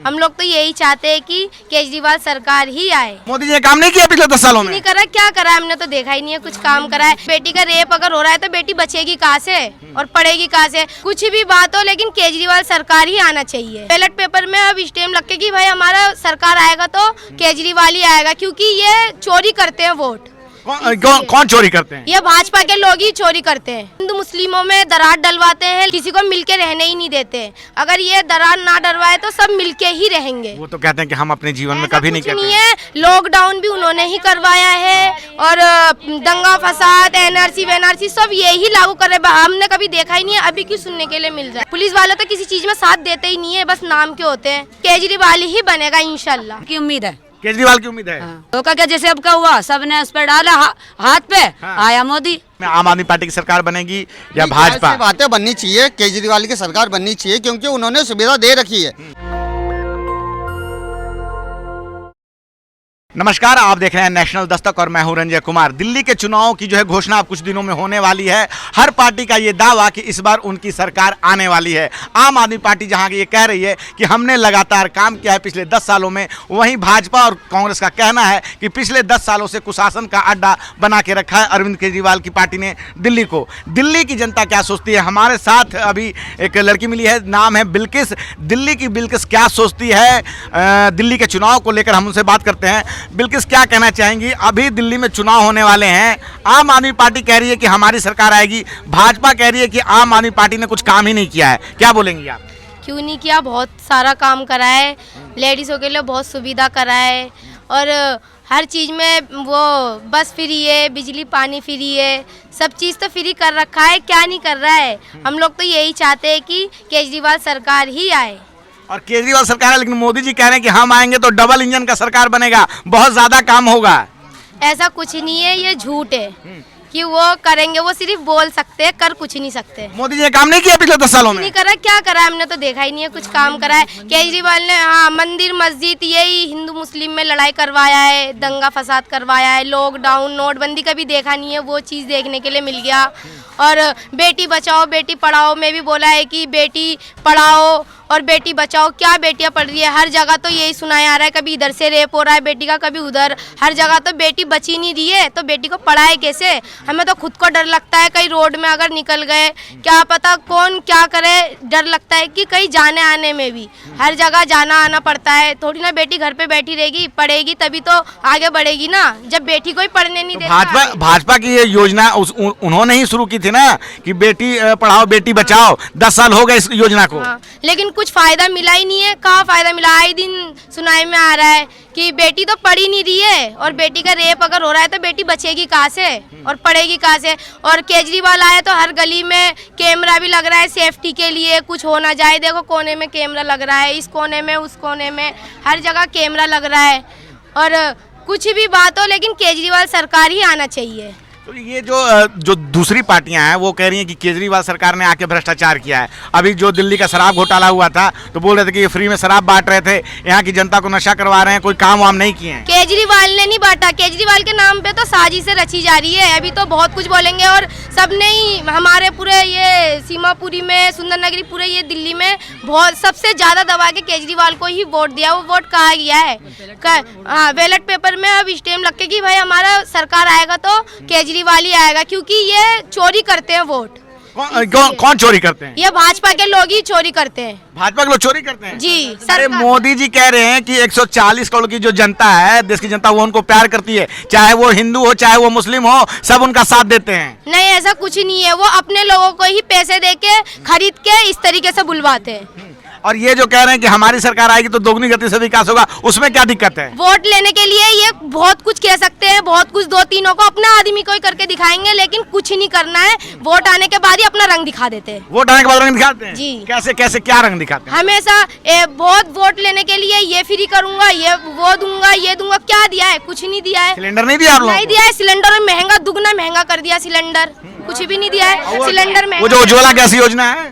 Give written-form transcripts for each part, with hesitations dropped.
हम लोग तो यही चाहते हैं कि केजरीवाल सरकार ही आए। मोदी जी ने काम नहीं किया पिछले 10 सालों में? नहीं करा, क्या करा, हमने तो देखा ही नहीं है कुछ काम करा है। बेटी का रेप अगर हो रहा है तो बेटी बचेगी कहाँ से और पढ़ेगी कहाँ से? कुछ भी बात हो लेकिन केजरीवाल सरकार ही आना चाहिए। बैलेट पेपर में अब स्टैम्प लग के कि भाई हमारा सरकार आएगा तो केजरीवाल ही आएगा, क्योंकि ये चोरी करते हैं वोट। कौन चोरी करते हैं? ये भाजपा के लोग ही चोरी करते हैं। हिंदू मुस्लिमों में दरार डलवाते हैं, किसी को मिलके रहने ही नहीं देते। अगर ये दरार ना डलवाए तो सब मिलके ही रहेंगे। वो तो कहते हैं कि हम अपने जीवन में कभी नहीं कहते है। लॉकडाउन भी उन्होंने ही करवाया है और दंगा फसाद एनआरसी वेनआरसी सब यही लागू कर रहे हैं। हमने कभी देखा ही नहीं है, अभी क्यों सुनने के लिए मिल रहा है? पुलिस वाले तो किसी चीज में साथ देते ही नहीं है, बस नाम के होते हैं। केजरीवाल ही बनेगा इंशाल्लाह की उम्मीद है। केजरीवाल की उम्मीद है। तो क्या जैसे अब का हुआ, सबने उस पर डाला हाथ पे। आया मोदी। आम आदमी पार्टी की सरकार बनेगी या भाजपा? बातें बननी चाहिए, केजरीवाल की सरकार बननी चाहिए क्योंकि उन्होंने सुविधा दे रखी है। नमस्कार, आप देख रहे हैं नेशनल दस्तक और मैं हूं रंजय कुमार। दिल्ली के चुनाव की जो है घोषणा अब कुछ दिनों में होने वाली है। हर पार्टी का ये दावा कि इस बार उनकी सरकार आने वाली है। आम आदमी पार्टी जहां ये कह रही है कि हमने लगातार काम किया है पिछले 10 सालों में, वहीं भाजपा और कांग्रेस का कहना है कि पिछले 10 सालों से कुशासन का अड्डा बना के रखा है अरविंद केजरीवाल की पार्टी ने दिल्ली को। दिल्ली की जनता क्या सोचती है? हमारे साथ अभी एक लड़की मिली है, नाम है बिल्किस। दिल्ली की बिल्किस क्या सोचती है दिल्ली के चुनाव को लेकर, हम उनसे बात करते हैं। बिल्किस, क्या कहना चाहेंगी? अभी दिल्ली में चुनाव होने वाले हैं, आम आदमी पार्टी कह रही है कि हमारी सरकार आएगी, भाजपा कह रही है कि आम आदमी पार्टी ने कुछ काम ही नहीं किया है। क्या बोलेंगी आप? क्यों नहीं किया, बहुत सारा काम करा है। लेडीज़ों के लिए बहुत सुविधा करा है और हर चीज़ में वो बस फ्री है, बिजली पानी फ्री है, सब चीज़ तो फ्री कर रखा है। क्या नहीं कर रहा है? हम लोग तो यही चाहते हैं कि केजरीवाल सरकार ही आए। और केजरीवाल सरकार है, लेकिन मोदी जी कह रहे हैं कि हम आएंगे तो डबल इंजन का सरकार बनेगा, बहुत ज्यादा काम होगा। ऐसा कुछ नहीं है, ये झूठ है कि वो करेंगे। वो सिर्फ बोल सकते हैं, कर कुछ नहीं सकते। मोदी जी ने काम नहीं किया पिछले 10 सालों में? नहीं करा, क्या करा, हमने तो देखा ही नहीं है कुछ काम करा है। केजरीवाल ने मंदिर मस्जिद यही हिंदू मुस्लिम में लड़ाई करवाया है, दंगा फसाद करवाया है। लॉकडाउन नोटबंदी का भी देखा नहीं है, वो चीज़ देखने के लिए मिल गया। और बेटी बचाओ बेटी पढ़ाओ में भी बोला है कि बेटी पढ़ाओ और बेटी बचाओ। क्या बेटियां पढ़ रही है? हर जगह तो यही सुनाया आ रहा है, कभी इधर से रेप हो रहा है बेटी का, कभी उधर। हर जगह तो बेटी बची नहीं रही है, तो बेटी को पढ़ाए कैसे? हमें तो खुद को डर लगता है, कहीं रोड में अगर निकल गए क्या पता कौन क्या करे। डर लगता है कि कहीं जाने आने में भी हर जगह जाना आना पड़ता है। थोड़ी ना बेटी घर पे बैठी रहेगी, पढ़ेगी तभी तो आगे बढ़ेगी ना। जब बेटी को ही पढ़ने नहीं देता। भाजपा की ये योजना उन्होंने ही शुरू की थी ना कि बेटी पढ़ाओ बेटी बचाओ। 10 साल हो गए इस योजना को। लेकिन कुछ फायदा मिला ही नहीं है। कहाँ फायदा मिला? आए दिन सुनाई में आ रहा है कि बेटी तो पढ़ ही नहीं रही है और बेटी का रेप अगर हो रहा है तो बेटी बचेगी कहाँ से और पढ़ेगी कहाँ से? और केजरीवाल आए तो हर गली में कैमरा भी लग रहा है सेफ्टी के लिए, कुछ हो ना जाए। देखो कोने में कैमरा लग रहा है, इस कोने में उस कोने में, हर जगह कैमरा लग रहा है। और कुछ भी बात हो लेकिन केजरीवाल सरकार ही आना चाहिए। तो ये जो दूसरी पार्टियां हैं वो कह रही हैं कि केजरीवाल सरकार ने आके भ्रष्टाचार किया है। अभी जो दिल्ली का शराब घोटाला हुआ था तो बोल रहे थे कि ये फ्री में शराब बांट रहे थे, यहाँ की जनता को नशा करवा रहे हैं, कोई काम वाम नहीं किए हैं। केजरीवाल ने नहीं बांटा, केजरीवाल के नाम पे तो साजिशें रची जा रही है। अभी तो बहुत कुछ बोलेंगे और सबने ही हमारे पूरे ये सीमापुरी में, सुंदरनगरी, पूरे ये दिल्ली में बहुत सबसे ज्यादा दबा के केजरीवाल को ही वोट दिया। वो वोट कहा गया है, बैलेट पेपर में अब स्टैम्प लग के कि भाई हमारा सरकार आएगा तो केजरीवाल ही आएगा, क्योंकि ये चोरी करते हैं वोट। कौन चोरी करते हैं? ये भाजपा के लोग ही चोरी करते हैं। भाजपा के लोग चोरी करते हैं जी। अरे मोदी जी कह रहे हैं कि 140 करोड़ की जो जनता है, देश की जनता, वो उनको प्यार करती है, चाहे वो हिंदू हो चाहे वो मुस्लिम हो, सब उनका साथ देते हैं। नहीं, ऐसा कुछ नहीं है। वो अपने लोगों को ही पैसे देके खरीद के इस तरीके से बुलवाते हैं। और ये जो कह रहे हैं कि हमारी सरकार आएगी तो दोगुनी गति से विकास होगा, उसमें क्या दिक्कत है? वोट लेने के लिए ये बहुत कुछ कह सकते हैं, बहुत कुछ दो तीनों को अपना आदमी को ही करके दिखाएंगे, लेकिन कुछ नहीं करना है। वोट आने के बाद ही अपना रंग दिखा देते हैं। वोट आने के बाद रंग दिखाते हैं जी। कैसे कैसे क्या रंग दिखाते हैं? हमेशा बहुत वोट लेने के लिए ये फ्री करूंगा, ये वो दूंगा, ये दूंगा। क्या दिया है? कुछ नहीं दिया है। सिलेंडर नहीं दिया आप लोगों को? नहीं दिया है। सिलेंडर महंगा, दुगना महंगा कर दिया सिलेंडर। कुछ भी नहीं दिया है। सिलेंडर में वो जो उज्ज्वला गैस योजना है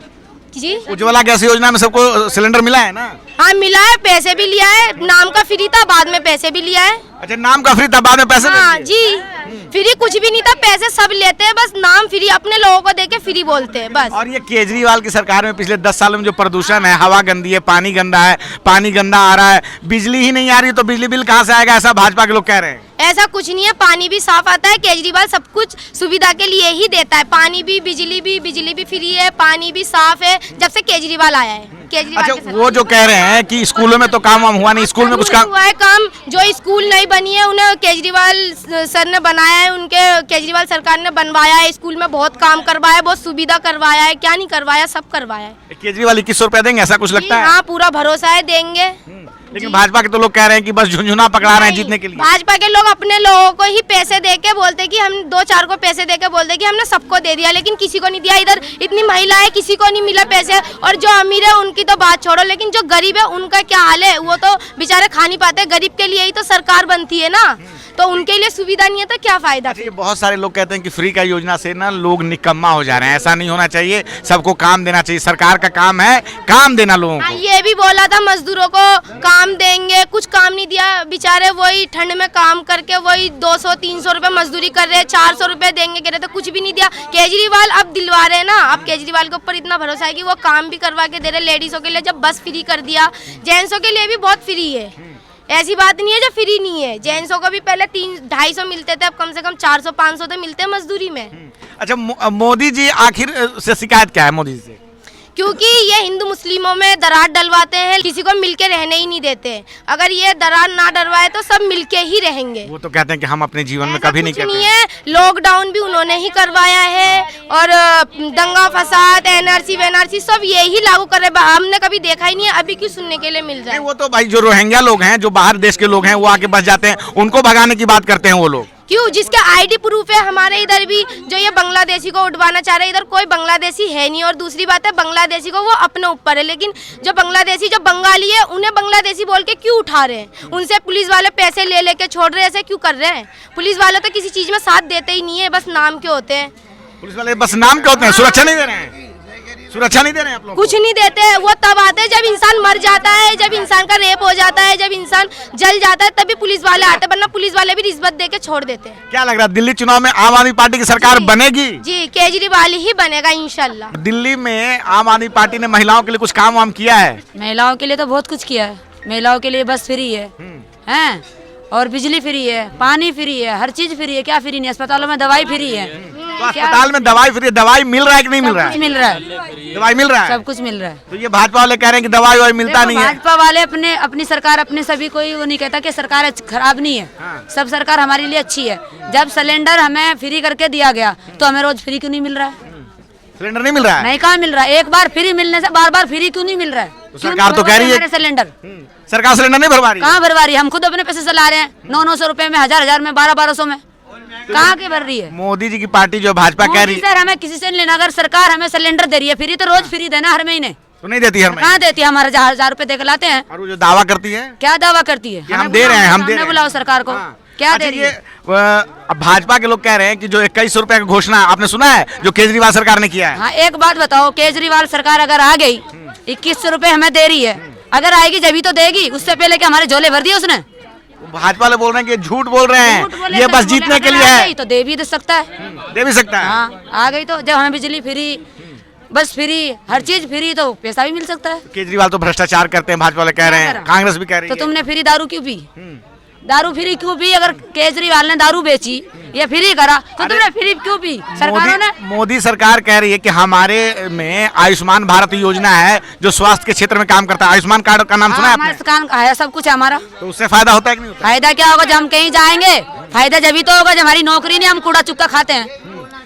जी, उज्ज्वला गैस योजना में सबको सिलेंडर मिला है ना? हाँ मिला है, पैसे भी लिया है। नाम का फ्री था, बाद में पैसे भी लिया है। अच्छा, नाम का फ्री था, बाद में पैसे हाँ नहीं जी। फ्री कुछ भी नहीं था, पैसे सब लेते हैं, बस नाम फ्री, अपने लोगों को देके फ्री बोलते हैं बस। और ये केजरीवाल की सरकार में पिछले 10 सालों में जो प्रदूषण है, हवा गंदी है, पानी गंदा है, पानी गंदा आ रहा है, बिजली ही नहीं आ रही, तो बिजली बिल कहाँ से आएगा, ऐसा भाजपा के लोग कह रहे हैं। ऐसा कुछ नहीं है, पानी भी साफ आता है, केजरीवाल सब कुछ सुविधा के लिए ही देता है, पानी भी बिजली भी फ्री है, पानी भी साफ है जब से केजरीवाल आया है। केजरीवाल अच्छा, के सरकार वो जो कह रहे हैं कि स्कूलों में तो काम वाम हुआ नहीं, स्कूल में कुछ काम हुआ है, काम जो स्कूल नहीं बनी है उन्हें केजरीवाल सर ने बनाया है, उनके केजरीवाल सरकार ने बनवाया है, स्कूल में बहुत काम करवाया है, बहुत सुविधा करवाया है, क्या नहीं करवाया, सब करवाया है। केजरीवाल 2100 रुपए देंगे, ऐसा कुछ लगता है? हाँ, पूरा भरोसा है, देंगे। लेकिन भाजपा के तो लोग कह रहे हैं कि बस झुंझुना पकड़ा रहे हैं जीतने के लिए। भाजपा के लोग अपने लोगों को ही पैसे देके बोलते कि हम 2-4 को पैसे देके बोलते कि हमने सबको दे दिया, लेकिन किसी को नहीं दिया। इधर इतनी महिलाएं, किसी को नहीं मिला पैसे, और जो अमीर है उनकी तो बात छोड़ो, लेकिन जो गरीब है उनका क्या हाल है, वो तो बेचारे खा नहीं पाते। गरीब के लिए ही तो सरकार बनती है ना, तो उनके लिए सुविधा नहीं है तो क्या फायदा। अच्छा, ये बहुत सारे लोग कहते हैं कि फ्री का योजना से ना लोग निकम्मा हो जा रहे हैं, ऐसा नहीं होना चाहिए, सबको काम देना चाहिए, सरकार का काम है काम देना लोगों को। ये भी बोला था मजदूरों को काम देंगे, कुछ काम नहीं दिया, बेचारे वही ठंड में काम करके वही 200-300 रुपए मजदूरी कर रहे हैं, 400 रुपए देंगे कह रहे थे, कुछ भी नहीं दिया। केजरीवाल अब दिलवा रहे हैं ना, अब केजरीवाल के ऊपर इतना भरोसा है कि वो काम भी करवा के दे रहे। लेडीजों के लिए जब बस फ्री कर दिया, जेंट्सों के लिए भी बहुत फ्री है, ऐसी बात नहीं है जो फ्री नहीं है। जेंट्सों को भी पहले 300-250 मिलते थे, अब कम से कम 400-500 तो मिलते हैं मजदूरी में। अच्छा, मोदी जी आखिर से शिकायत क्या है मोदी जी से? क्योंकि ये हिंदू मुस्लिमों में दरार डलवाते हैं, किसी को मिलके रहने ही नहीं देते। अगर ये दरार ना डलवाए तो सब मिलके ही रहेंगे। वो तो कहते हैं कि हम अपने जीवन में कभी नहीं कुछ कहते नहीं है, लॉकडाउन भी उन्होंने ही करवाया है, और दंगा फसाद, एनआरसी सब यही लागू कर रहे हैं। हमने कभी देखा ही नहीं है, अभी क्यों सुनने के लिए मिल जाए। नहीं, वो तो भाई जो रोहिंग्या लोग हैं, जो बाहर देश के लोग हैं, वो आके बस जाते हैं, उनको भगाने की बात करते हैं वो लोग। क्यों? जिसके आईडी प्रूफ है। हमारे इधर भी जो ये बांग्लादेशी को उठवाना चाह रहे हैं, इधर कोई बांग्लादेशी है नहीं। और दूसरी बात है, बांग्लादेशी को वो अपने ऊपर है, लेकिन जो बांग्लादेशी जो बंगाली है उन्हें बांग्लादेशी बोल के क्यों उठा रहे हैं? उनसे पुलिस वाले पैसे ले लेके छोड़ रहे हैं, ऐसे क्यों कर रहे हैं? पुलिस वाले तो किसी चीज में साथ देते ही नहीं है, बस नाम के होते हैं। पुलिस वाले बस नाम के होते हैं, सुरक्षा नहीं दे रहे हैं, सुरक्षा नहीं दे रहे हैं आप लोग कुछ नहीं देते। वो तब आते हैं जब इंसान मर जाता है, जब इंसान का रेप हो जाता है, जब इंसान जल जाता है, तभी पुलिस वाले आते हैं, वरना पुलिस वाले भी रिश्वत दे के छोड़ देते हैं। क्या लग रहा है दिल्ली चुनाव में आम आदमी पार्टी की सरकार बनेगी? जी, केजरीवाल ही बनेगा इंशाल्लाह। दिल्ली में आम आदमी पार्टी ने महिलाओं के लिए कुछ काम वाम किया है? महिलाओं के लिए तो बहुत कुछ किया है। महिलाओं के लिए बस फ्री है, हैं, और बिजली फ्री है, पानी फ्री है, हर चीज फ्री है। क्या फ्री नहीं? अस्पतालों में दवाई फ्री है। तो अस्पताल में दवाई फ्री है, दवाई मिल रहा है कि नहीं मिल रहा है? मिल रहा है, दवाई मिल रहा है, सब कुछ मिल रहा है। तो ये भाजपा वाले कह रहे हैं कि दवाई ववाई मिलता नहीं है। भाजपा वाले अपनी सरकार, अपने सभी कोई वो नहीं कहता कि सरकार खराब नहीं है। सब सरकार हमारे लिए अच्छी है। जब सिलेंडर हमें फ्री करके दिया गया तो हमें रोज फ्री क्यों नहीं मिल रहा है? सिलेंडर नहीं मिल रहा है? नहीं, कहाँ मिल रहा है? एक बार फ्री मिलने से बार बार फ्री क्यों नहीं मिल रहा है? सरकार तो कह रही है सिलेंडर, सरकार सिलेंडर नहीं भरवा रही है। कहाँ भरवा रही है? हम खुद अपने पैसे चला रहे हैं, 900 रुपए में, 1000 में, 1200 में, कहाँ के भर रही है? मोदी जी की पार्टी जो भाजपा कह रही है, सर हमें किसी से नहीं लेना। अगर सरकार हमें सिलेंडर दे रही है फ्री, तो रोज फ्री देना हर महीने। तो नहीं देती हर महीने? कहाँ देती है? हमारे 1000 रुपए देकर लाते हैं। और वो जो दावा करती है, क्या दावा करती है? हम दे रहे हैं, हम दे रहे हैं। बुलाओ सरकार को, क्या दे रही है? अब भाजपा के लोग कह रहे हैं कि जो 2100 रुपए की घोषणा आपने सुना है जो केजरीवाल सरकार ने किया है? हाँ, एक बात बताओ, केजरीवाल सरकार अगर आ गई, 2100 रुपए हमें दे रही है, अगर आएगी जब ही तो देगी। उससे पहले कि हमारे झोले भर दिए उसने। भाजपा वाले बोल रहे हैं कि झूठ बोल रहे हैं, ये बस जीतने के लिए है। तो दे भी दे सकता है, दे भी सकता है। हाँ, आ गई तो जब हमें बिजली फ्री, बस फ्री, हर चीज फ्री, तो पैसा भी मिल सकता है। केजरीवाल तो भ्रष्टाचार करते हैं, भाजपा वाले कह रहे हैं, कांग्रेस भी कह रही तो है। तुमने फ्री दारू क्यों पी? दारू फ्री क्यों पी? अगर केजरीवाल ने दारू बेची या फ्री करा तो तुमने फ्री क्यों पी? सरकारों ने। मोदी सरकार कह रही है कि हमारे में आयुष्मान भारत योजना है जो स्वास्थ्य के क्षेत्र में काम करता है। आयुष्मान कार्ड का नाम सुना है आपने? है, सब कुछ है हमारा। तो उससे फायदा होता है कि नहीं होता? फायदा क्या होगा? जब हम कहीं जाएंगे, फायदा जब ही तो होगा जब हमारी नौकरी नहीं, हम कूड़ा चुपका खाते हैं।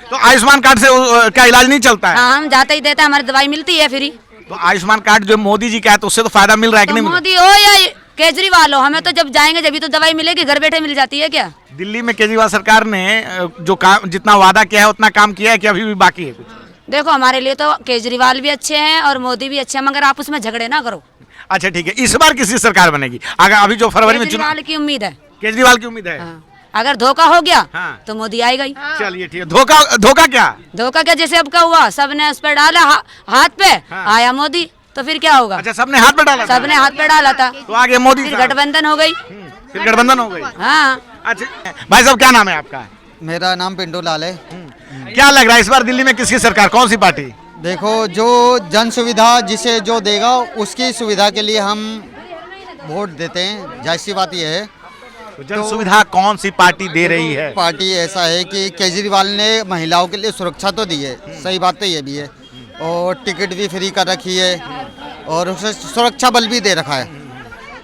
तो आयुष्मान कार्ड से क्या इलाज नहीं चलता है? हाँ, हम जाते ही देते हैं, हमारी दवाई मिलती है फ्री। तो आयुष्मान कार्ड जो मोदी जी का है तो उससे तो फायदा मिल रहा है कि नहीं मिल रहा? मोदी हो या केजरीवाल हो, हमें तो जब जाएंगे जब ही तो दवाई मिलेगी। घर बैठे मिल जाती है क्या? दिल्ली में केजरीवाल सरकार ने जो काम जितना वादा किया है उतना काम किया है कि अभी भी बाकी है कुछ? देखो, हमारे लिए तो केजरीवाल भी अच्छे हैं और मोदी भी अच्छे हैं, मगर आप उसमें झगड़े ना करो। अच्छा ठीक है, इस बार किसी सरकार बनेगी? अगर अभी जो फरवरी में चुनाव, केजरीवाल की उम्मीद है। केजरीवाल की उम्मीद है। हाँ। अगर धोखा हो गया हाँ। तो मोदी आएगा ही। चलिए ठीक है। धोखा क्या? धोखा क्या? जैसे अब का हुआ, सबने उस पर डाला हाथ पे, आया मोदी, तो फिर क्या होगा? अच्छा, सबने हाथ पे डाला था? सबने हाथ पे डाला था तो आगे मोदी फिर साहब। गठबंधन हो गई। फिर गठबंधन हो गई। हाँ। अच्छा भाई साहब, क्या नाम है आपका? मेरा नाम पिंटू लाल है। क्या लग रहा है इस बार दिल्ली में किसकी सरकार, कौन सी पार्टी? देखो, जो जन सुविधा जिसे जो देगा उसकी सुविधा के लिए हम वोट देते हैं। जाहिर सी बात यह है। तो जन सुविधा कौन सी पार्टी दे रही है? पार्टी ऐसा है कि केजरीवाल ने महिलाओं के लिए सुरक्षा तो दी है, सही बात तो ये भी है, और टिकट भी फ्री कर रखी है और उसे सुरक्षा बल भी दे रखा है।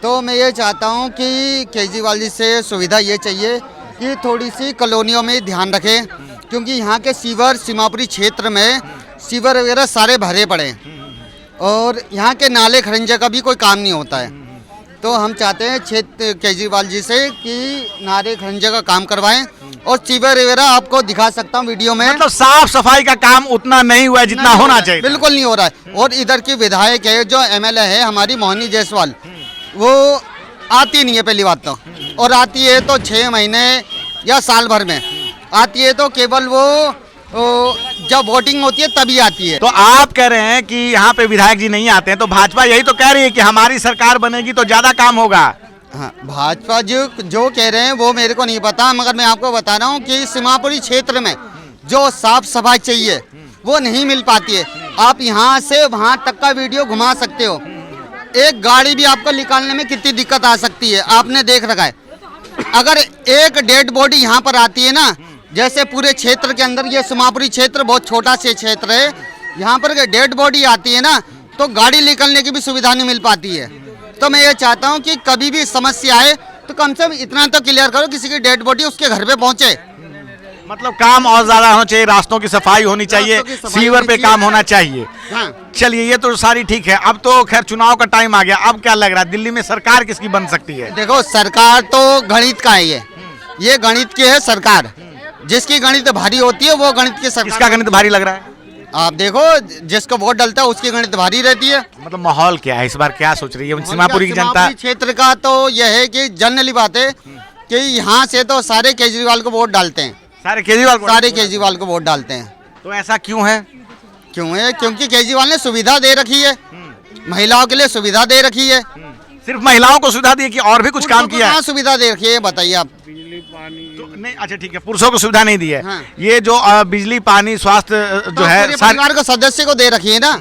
तो मैं ये चाहता हूँ कि केजरीवाल जी से सुविधा ये चाहिए कि थोड़ी सी कॉलोनियों में ध्यान रखें, क्योंकि यहाँ के सीवर सीमापुरी क्षेत्र में सीवर वगैरह सारे भरे पड़े हैं और यहाँ के नाले खरंजे का भी कोई काम नहीं होता है। तो हम चाहते हैं केजरीवाल जी से कि नाले खरंजे का काम करवाएं और सीवर वगैरह आपको दिखा सकता हूँ वीडियो में। मतलब साफ सफाई का काम उतना नहीं हुआ है जितना होना चाहिए। बिल्कुल नहीं हो रहा है। और इधर की विधायक है जो एमएलए है हमारी मोहिनी जायसवाल, वो आती नहीं है पहली बात तो, और आती है तो 6 महीने या साल भर में आती है, तो केवल वो जब वोटिंग होती है तभी आती है। तो आप कह रहे हैं कि यहाँ पे विधायक जी नहीं आते हैं, तो भाजपा यही तो कह रही है कि हमारी सरकार बनेगी तो ज्यादा काम होगा। हाँ, भाजपा जो कह रहे हैं वो मेरे को नहीं पता, मगर मैं आपको बता रहा हूँ कि सीमापुरी क्षेत्र में जो साफ सफाई चाहिए वो नहीं मिल पाती है। आप यहाँ से वहाँ तक का वीडियो घुमा सकते हो, एक गाड़ी भी आपको निकालने में कितनी दिक्कत आ सकती है, आपने देख रखा है। अगर एक डेड बॉडी यहाँ पर आती है ना, जैसे पूरे क्षेत्र के अंदर, ये सीमापुरी क्षेत्र बहुत छोटा से क्षेत्र है, यहाँ पर डेड बॉडी आती है ना तो गाड़ी निकलने की भी सुविधा नहीं मिल पाती है। तो मैं ये चाहता हूँ कि कभी भी समस्या आए तो कम से कम इतना तो क्लियर करो, किसी की डेड बॉडी उसके घर पे पहुँचे। मतलब काम और ज्यादा होना चाहिए, रास्तों की सफाई होनी चाहिए, सीवर पे काम होना चाहिए। हाँ। चलिए, ये तो सारी ठीक है। अब तो खैर चुनाव का टाइम आ गया, अब क्या लग रहा है दिल्ली में सरकार किसकी बन सकती है? देखो, सरकार तो गणित का है, ये गणित की है सरकार। जिसकी गणित भारी होती है वो गणित की सरकार। किसका गणित भारी लग रहा है? आप देखो, जिसको वोट डलता है उसकी गणित भारी रहती है। मतलब माहौल क्या है इस बार, क्या सोच रही है सीमापुरी की जनता? सीमापुरी क्षेत्र का तो यह है कि जनरली बात है कि यहाँ से तो सारे केजरीवाल को वोट डालते हैं, सारे केजरीवाल को वोट डालते हैं। तो ऐसा क्यों है? क्योंकि केजरीवाल ने सुविधा दे रखी है, महिलाओं के लिए सुविधा दे रखी है। सिर्फ महिलाओं को सुविधा दी कि और भी कुछ काम किया है? सुविधा दे रखी है, बताइए आप। तो नहीं, अच्छा ठीक है, पुरुषों को सुविधा नहीं दी है। हाँ। ये जो बिजली पानी स्वास्थ्य जो है परिवार को सदस्य को दे रखी है ना,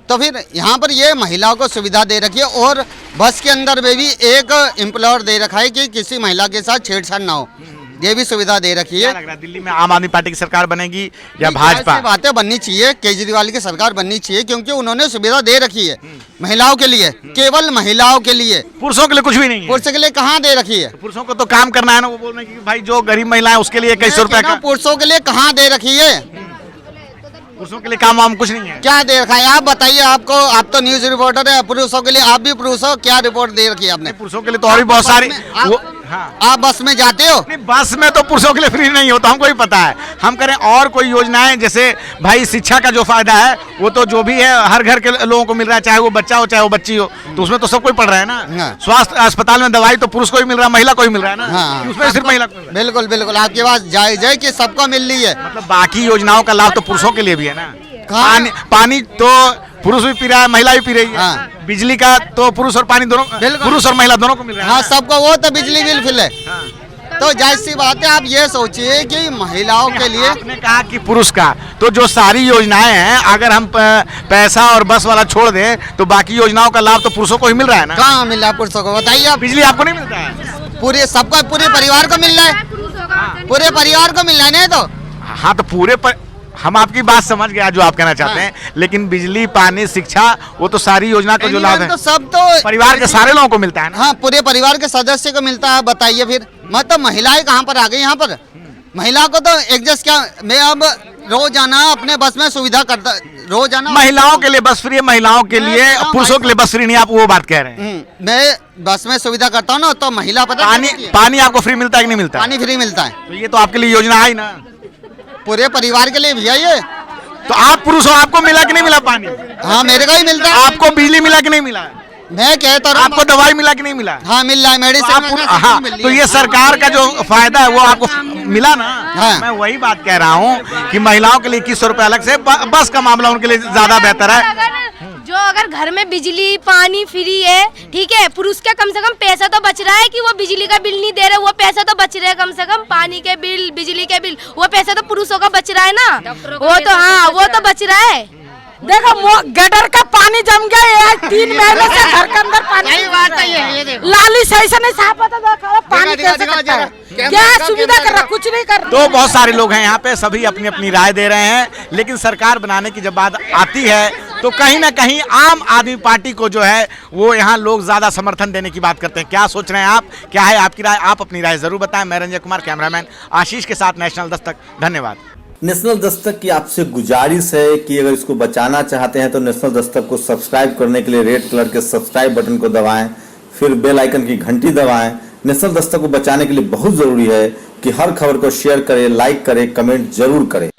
तो फिर यहाँ पर ये महिलाओं को सुविधा दे रखी है। और बस के अंदर में भी एक एम्प्लॉयर दे रखा है कि किसी महिला के साथ छेड़छाड़ ना हो, ये भी सुविधा दे रखी है। क्या लग रहा है दिल्ली में आम आदमी पार्टी की सरकार बनेगी या भाजपा? बातें बननी चाहिए, केजरीवाल की सरकार बननी चाहिए, क्योंकि उन्होंने सुविधा दे रखी है महिलाओं के लिए, केवल महिलाओं के लिए। पुरुषों के लिए कुछ भी नहीं है। पुरुषों के लिए कहाँ दे रखी है? पुरुषों को तो काम करना है ना, वो बोल रहे हैं कि भाई जो गरीब महिला है उसके लिए 2100 रुपए का। पुरुषों के लिए कहाँ दे रखी है? पुरुषों के लिए काम वाम कुछ नहीं है। क्या दे रखा है? आप बताइए, आपको, आप तो न्यूज रिपोर्टर है, पुरुषों के लिए, आप भी पुरुष हो, क्या रिपोर्ट दे रखी है आपने? पुरुषों के लिए तो और भी बहुत सारी। आप बस में जाते हो? नहीं, बस में तो पुरुषों के लिए फ्री नहीं होता, हमको ही पता है। हम करें और कोई योजनाएं, जैसे भाई शिक्षा का जो फायदा है वो तो जो भी है हर घर के लोगों को मिल रहा है, चाहे वो बच्चा हो चाहे वो बच्ची हो, तो उसमें तो सब कोई पढ़ रहा है ना। स्वास्थ्य अस्पताल में दवाई तो पुरुष को ही मिल रहा है, महिला को ही मिल रहा है ना, उसमें सिर्फ महिला को। बिल्कुल बिल्कुल, आपकी बात जायज है कि सबको मिल रही है। मतलब बाकी योजनाओं का लाभ तो पुरुषों के लिए भी है ना। पानी तो पुरुष भी पी रहा है, महिला भी पी रही है। हाँ। बिजली का तो पुरुष और पानी दोनों, पुरुष और महिला दोनों को मिल रहा है। हाँ, सबको, वो तो बिजली बिल फिल है। तो जाहिर सी बात है, आप ये सोचिए कि महिलाओं के लिए। आपने कहा कि पुरुष का, तो जो सारी योजनाएं हैं अगर हम पैसा और बस वाला छोड़ दें तो बाकी योजनाओं का लाभ तो पुरुषों को ही मिल रहा है ना। कहाँ मिल रहा है पुरुषों को, बताइए आप। बिजली आपको नहीं मिलता है? पूरे सबको, पूरे परिवार को मिल रहा है, पूरे परिवार को मिल रहा है नहीं तो। हाँ, तो हम आपकी बात समझ गया जो आप कहना चाहते हैं, लेकिन बिजली पानी शिक्षा वो तो सारी योजना का जो लाभ है तो सब तो परिवार के सारे लोगों को मिलता है ना। हाँ, पूरे परिवार के सदस्य को मिलता है। बताइए फिर, मतलब महिलाएं कहाँ पर आ गई यहाँ पर? महिला को तो एडजस्ट, क्या मैं अब रोजाना अपने बस में सुविधा करता, रोजाना महिलाओं के लिए बस फ्री है, महिलाओं के लिए, पुरुषों के लिए बस फ्री नहीं, आप वो बात कह रहे हैं। मैं बस में सुविधा करता हूँ ना, तो महिला पता पानी आपको फ्री मिलता है कि नहीं मिलता? पानी फ्री मिलता है। तो ये तो आपके लिए योजना है ना, पूरे परिवार के लिए भैया ये। तो आप पुरुष हो, आपको मिला कि नहीं मिला पानी? हाँ, मेरे को ही मिलता है। आपको बिजली मिला कि नहीं मिला? मैं कहता हूँ। आपको दवाई मिला कि नहीं मिला? हाँ, मिल रहा है, मेडिसिन। हाँ, तो ये सरकार का जो फायदा है वो आपको मिला ना। हाँ। मैं वही बात कह रहा हूँ कि महिलाओं के लिए 2100 रुपए अलग से, बस का मामला उनके लिए ज्यादा बेहतर है। जो अगर घर में बिजली पानी फ्री है, ठीक है, पुरुष का कम से कम पैसा तो बच रहा है कि वो बिजली का बिल नहीं दे रहे, वो पैसा तो बच रहे हैं कम से कम, पानी के बिल बिजली के बिल, वो पैसा तो पुरुषों का बच रहा है ना, वो तो हाँ वो तो बच रहा है। देखो गटर का पानी जम गया है, 3 महीने से घर के अंदर पानी लाली सही से नहीं साफ होता, देखो पानी कैसे करता है, क्या सुविधा कर रहा, कुछ नहीं कर। तो बहुत सारे लोग हैं यहाँ पे, सभी अपनी अपनी राय दे रहे हैं, लेकिन सरकार बनाने की जब बात आती है तो कहीं ना कहीं आम आदमी पार्टी को जो है वो यहाँ लोग ज्यादा समर्थन देने की बात करते हैं। क्या सोच रहे हैं आप, क्या है आपकी राय, आप अपनी राय जरूर बताएं। मैं रंजय कुमार, कैमरामैन आशीष के साथ नेशनल दस्तक, धन्यवाद। नेशनल दस्तक की आपसे गुजारिश है कि अगर इसको बचाना चाहते हैं तो नेशनल दस्तक को सब्सक्राइब करने के लिए रेड कलर के सब्सक्राइब बटन को दबाएं, फिर बेल आइकन की घंटी दबाएं। नेशनल दस्तक को बचाने के लिए बहुत जरूरी है कि हर खबर को शेयर करें, लाइक करें, कमेंट जरूर करें।